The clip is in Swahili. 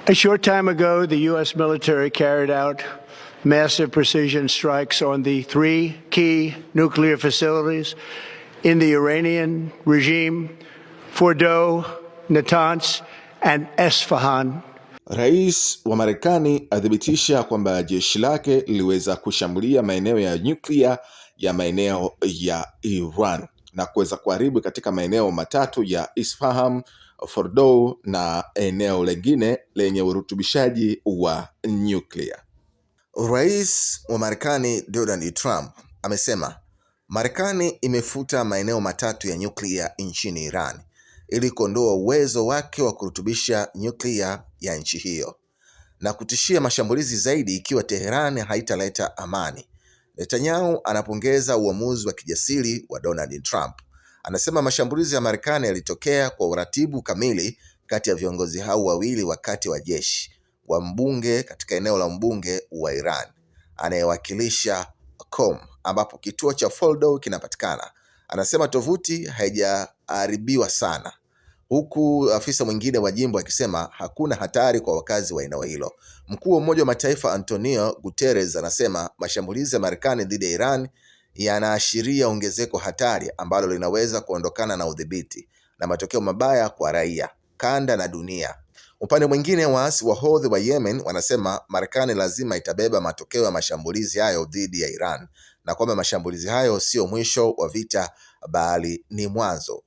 A short time ago, the U.S. military carried out massive precision strikes on the three key nuclear facilities in the Iranian regime: Fordow, Natanz, and Esfahan. Rais wa Marekani athibitisha kwamba jeshi lake liliweza kushambulia maeneo ya nyuklia ya maeneo ya Iran na kuweza kuharibu katika maeneo matatu ya Isfahan, Fordow na eneo lingine lenye urutubishaji wa nyuklia. Rais wa Marekani Donald Trump amesema Marekani imefuta maeneo matatu ya nyuklia nchini Iran ili kuondoa uwezo wake wa kurutubisha nyuklia ya nchi hiyo na kutishia mashambulizi zaidi ikiwa Tehran haitaleta amani. Netanyahu anapongeza uamuzi wa kijasiri wa Donald Trump. Anasema mashambulizi ya Marekani yalitokea kwa uratibu kamili kati ya viongozi hao wawili wakati wa jeshi wa mbunge katika eneo la mbunge wa Iran anayewakilisha Qom ambapo kituo cha Fordow kinapatikana. Anasema tovuti haijaharibiwa sana, huku afisa mwingine wa jimbo akisema hakuna hatari kwa wakazi wa eneo hilo. Mkuu wa Umoja wa Mataifa Antonio Guterres anasema mashambulizi ya Marekani dhidi ya Iran yanaashiria ongezeko hatari ambalo linaweza kuondokana na udhibiti na matokeo mabaya kwa raia, kanda na dunia. Upande mwingine, waasi wa Houthi wa Yemen wanasema Marekani lazima itabeba matokeo ya mashambulizi hayo dhidi ya Iran na kwamba mashambulizi hayo sio mwisho wa vita bali ni mwanzo.